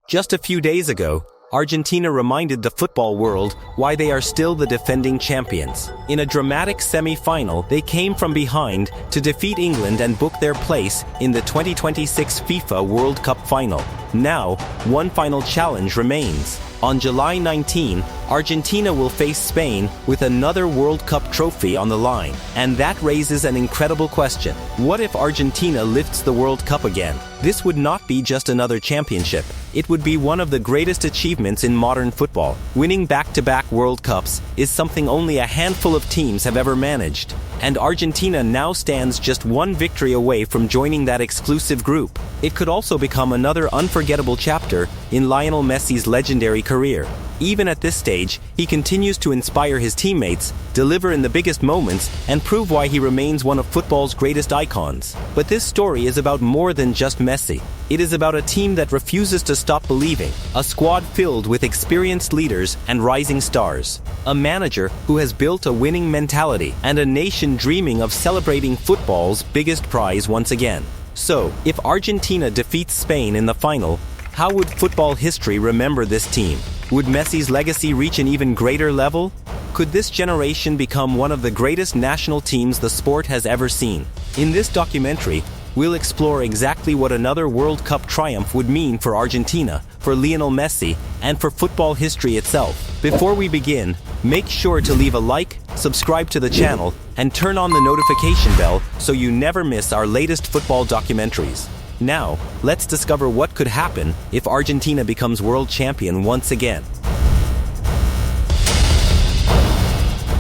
Just a few days ago, Argentina reminded the football world why they are still the defending champions. In a dramatic semi-final, they came from behind to defeat England and book their place in the 2026 FIFA World Cup final. Now, one final challenge remains. On July 19, Argentina will face Spain with another World Cup trophy on the line. And that raises an incredible question. What if Argentina lifts the World Cup again? This would not be just another championship. It would be one of the greatest achievements in modern football. Winning back-to-back World Cups is something only a handful of teams have ever managed. And Argentina now stands just one victory away from joining that exclusive group. It could also become another unforgettable chapter in Lionel Messi's legendary career. Even at this stage, he continues to inspire his teammates, deliver in the biggest moments, and prove why he remains one of football's greatest icons. But this story is about more than just Messi. It is about a team that refuses to stop believing, a squad filled with experienced leaders and rising stars, a manager who has built a winning mentality, and a nation dreaming of celebrating football's biggest prize once again. So, if Argentina defeats Spain in the final, how would football history remember this team? Would Messi's legacy reach an even greater level? Could this generation become one of the greatest national teams the sport has ever seen? In this documentary, we'll explore exactly what another World Cup triumph would mean for Argentina, for Lionel Messi, and for football history itself. Before we begin, make sure to leave a like, subscribe to the channel, and turn on the notification bell so you never miss our latest football documentaries. Now, let's discover what could happen if Argentina becomes world champion once again.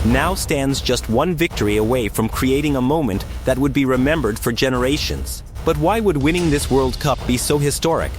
Now stands just one victory away from creating a moment that would be remembered for generations. But why would winning this World Cup be so historic?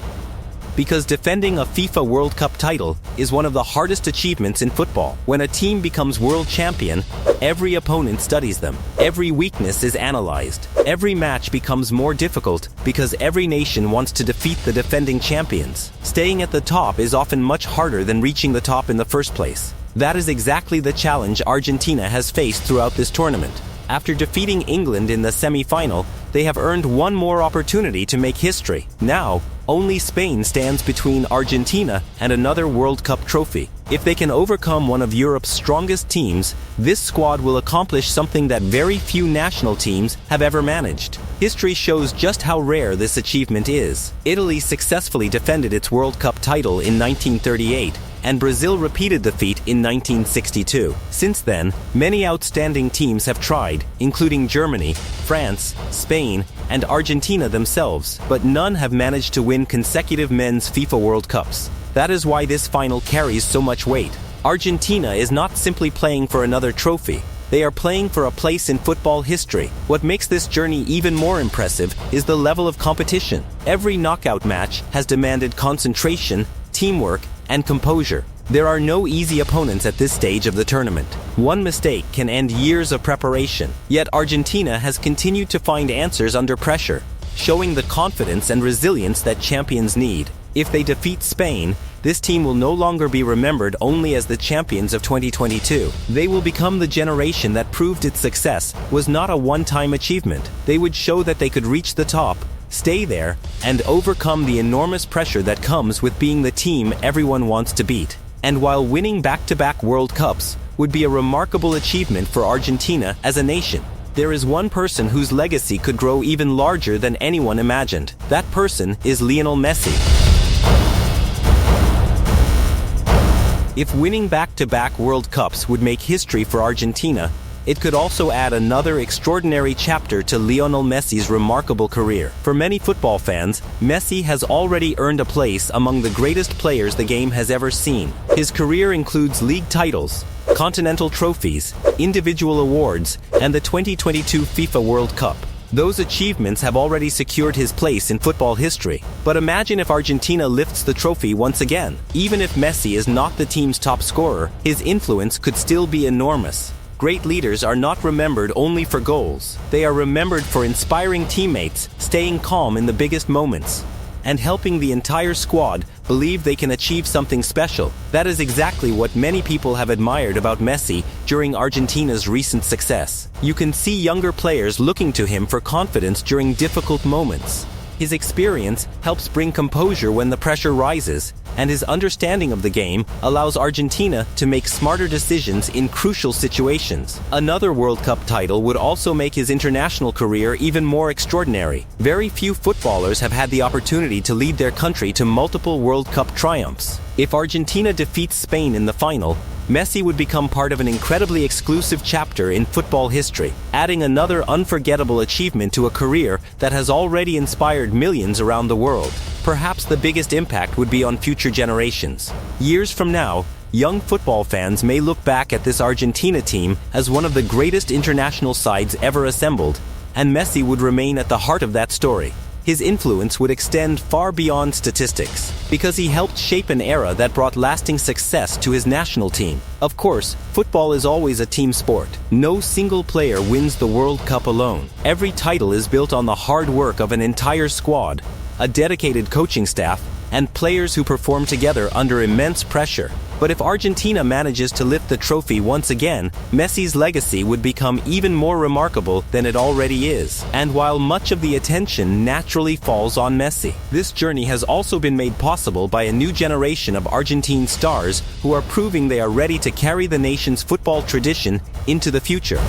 Because defending a FIFA World Cup title is one of the hardest achievements in football. When a team becomes world champion, every opponent studies them. Every weakness is analyzed. Every match becomes more difficult because every nation wants to defeat the defending champions. Staying at the top is often much harder than reaching the top in the first place. That is exactly the challenge Argentina has faced throughout this tournament. After defeating England in the semi-final, they have earned one more opportunity to make history. Now, only Spain stands between Argentina and another World Cup trophy. If they can overcome one of Europe's strongest teams, this squad will accomplish something that very few national teams have ever managed. History shows just how rare this achievement is. Italy successfully defended its World Cup title in 1938, and Brazil repeated the feat in 1962. Since then, many outstanding teams have tried, including Germany, France, Spain, and Argentina themselves, but none have managed to win consecutive men's FIFA World Cups. That is why this final carries so much weight. Argentina is not simply playing for another trophy. They are playing for a place in football history. What makes this journey even more impressive is the level of competition. Every knockout match has demanded concentration, teamwork, and composure. There are no easy opponents at this stage of the tournament. One mistake can end years of preparation. Yet Argentina has continued to find answers under pressure, showing the confidence and resilience that champions need. If they defeat Spain, this team will no longer be remembered only as the champions of 2022. They will become the generation that proved its success was not a one-time achievement. They would show that they could reach the top, stay there, and overcome the enormous pressure that comes with being the team everyone wants to beat. And while winning back-to-back World Cups would be a remarkable achievement for Argentina as a nation, there is one person whose legacy could grow even larger than anyone imagined. That person is Lionel Messi. If winning back-to-back World Cups would make history for Argentina, it could also add another extraordinary chapter to Lionel Messi's remarkable career. For many football fans, Messi has already earned a place among the greatest players the game has ever seen. His career includes league titles, continental trophies, individual awards, and the 2022 FIFA World Cup. Those achievements have already secured his place in football history. But imagine if Argentina lifts the trophy once again. Even if Messi is not the team's top scorer, his influence could still be enormous. Great leaders are not remembered only for goals. They are remembered for inspiring teammates, staying calm in the biggest moments, and helping the entire squad believe they can achieve something special. That is exactly what many people have admired about Messi during Argentina's recent success. You can see younger players looking to him for confidence during difficult moments. His experience helps bring composure when the pressure rises, and his understanding of the game allows Argentina to make smarter decisions in crucial situations. Another World Cup title would also make his international career even more extraordinary. Very few footballers have had the opportunity to lead their country to multiple World Cup triumphs. If Argentina defeats Spain in the final, Messi would become part of an incredibly exclusive chapter in football history, adding another unforgettable achievement to a career that has already inspired millions around the world. Perhaps the biggest impact would be on future generations. Years from now, young football fans may look back at this Argentina team as one of the greatest international sides ever assembled, and Messi would remain at the heart of that story. His influence would extend far beyond statistics, because he helped shape an era that brought lasting success to his national team. Of course, football is always a team sport. No single player wins the World Cup alone. Every title is built on the hard work of an entire squad, a dedicated coaching staff, and players who perform together under immense pressure. But if Argentina manages to lift the trophy once again, Messi's legacy would become even more remarkable than it already is. And while much of the attention naturally falls on Messi, this journey has also been made possible by a new generation of Argentine stars who are proving they are ready to carry the nation's football tradition into the future.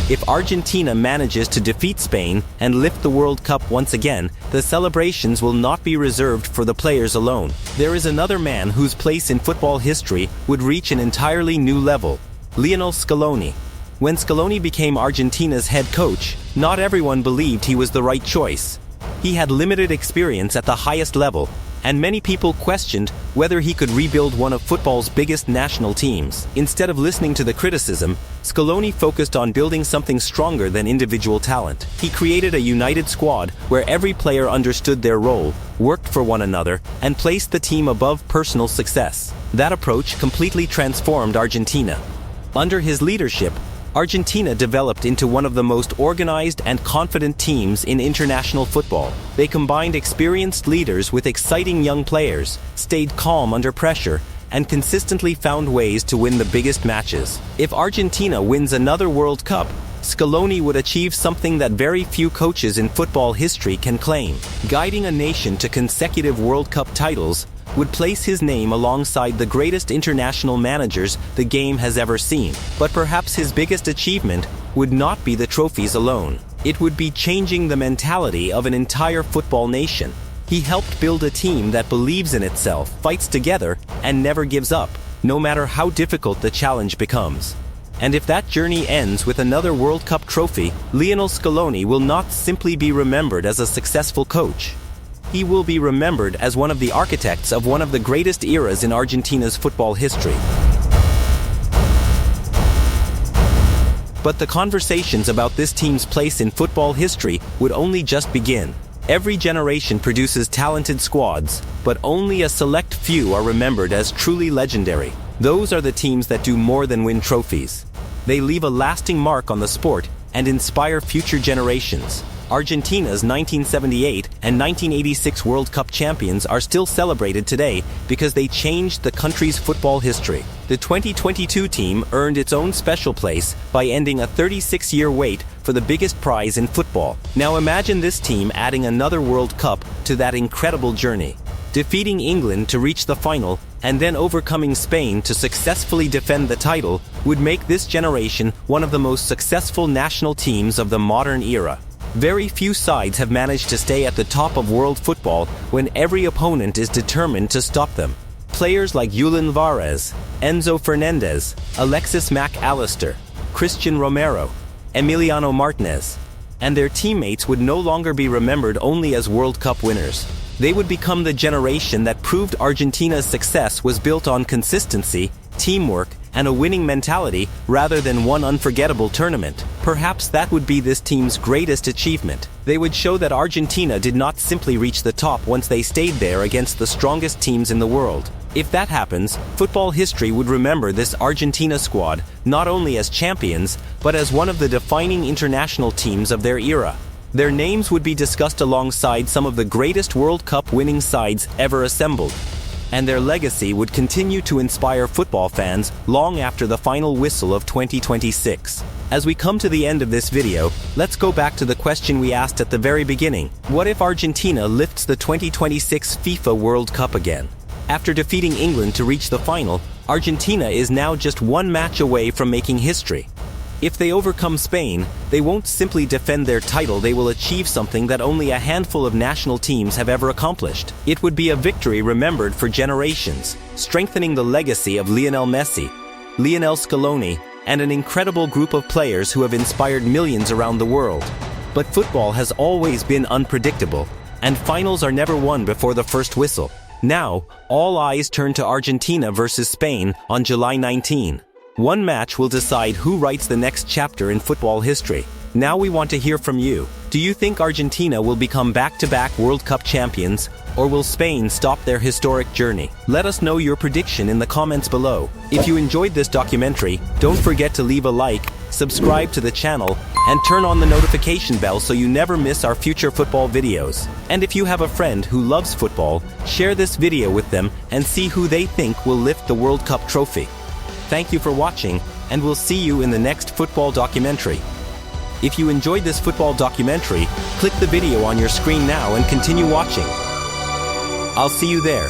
If Argentina manages to defeat Spain and lift the World Cup once again, the celebrations will not be reserved for the players alone. There is another man whose place in football history would reach an entirely new level: Lionel Scaloni. When Scaloni became Argentina's head coach, not everyone believed he was the right choice. He had limited experience at the highest level, and many people questioned whether he could rebuild one of football's biggest national teams. Instead of listening to the criticism, Scaloni focused on building something stronger than individual talent. He created a united squad where every player understood their role, worked for one another, and placed the team above personal success. That approach completely transformed Argentina. Under his leadership, Argentina developed into one of the most organized and confident teams in international football. They combined experienced leaders with exciting young players, stayed calm under pressure, and consistently found ways to win the biggest matches. If Argentina wins another World Cup, Scaloni would achieve something that very few coaches in football history can claim. Guiding a nation to consecutive World Cup titles would place his name alongside the greatest international managers the game has ever seen. But perhaps his biggest achievement would not be the trophies alone. It would be changing the mentality of an entire football nation. He helped build a team that believes in itself, fights together, and never gives up, no matter how difficult the challenge becomes. And if that journey ends with another World Cup trophy, Lionel Scaloni will not simply be remembered as a successful coach. He will be remembered as one of the architects of one of the greatest eras in Argentina's football history. But the conversations about this team's place in football history would only just begin. Every generation produces talented squads, but only a select few are remembered as truly legendary. Those are the teams that do more than win trophies. They leave a lasting mark on the sport and inspire future generations. Argentina's 1978 and 1986 World Cup champions are still celebrated today because they changed the country's football history. The 2022 team earned its own special place by ending a 36-year wait for the biggest prize in football. Now imagine this team adding another World Cup to that incredible journey. Defeating England to reach the final and then overcoming Spain to successfully defend the title would make this generation one of the most successful national teams of the modern era. Very few sides have managed to stay at the top of world football when every opponent is determined to stop them. Players like Julian Alvarez, Enzo Fernandez, Alexis Mac Allister, Christian Romero, Emiliano Martinez, and their teammates would no longer be remembered only as World Cup winners. They would become the generation that proved Argentina's success was built on consistency, teamwork, and a winning mentality rather than one unforgettable tournament. Perhaps that would be this team's greatest achievement. They would show that Argentina did not simply reach the top once they stayed there against the strongest teams in the world. If that happens, football history would remember this Argentina squad not only as champions, but as one of the defining international teams of their era. Their names would be discussed alongside some of the greatest World Cup winning sides ever assembled. and their legacy would continue to inspire football fans long after the final whistle of 2026. As we come to the end of this video, let's go back to the question we asked at the very beginning. What if Argentina lifts the 2026 FIFA World Cup again? After defeating England to reach the final, Argentina is now just one match away from making history. If they overcome Spain, they won't simply defend their title, they will achieve something that only a handful of national teams have ever accomplished. It would be a victory remembered for generations, strengthening the legacy of Lionel Messi, Lionel Scaloni, and an incredible group of players who have inspired millions around the world. But football has always been unpredictable, and finals are never won before the first whistle. Now, all eyes turn to Argentina versus Spain on July 19. One match will decide who writes the next chapter in football history. Now we want to hear from you. Do you think Argentina will become back-to-back World Cup champions, or will Spain stop their historic journey? Let us know your prediction in the comments below. If you enjoyed this documentary, don't forget to leave a like, subscribe to the channel, and turn on the notification bell so you never miss our future football videos. And if you have a friend who loves football, share this video with them and see who they think will lift the World Cup trophy. Thank you for watching, and we'll see you in the next football documentary. If you enjoyed this football documentary, click the video on your screen now and continue watching. I'll see you there.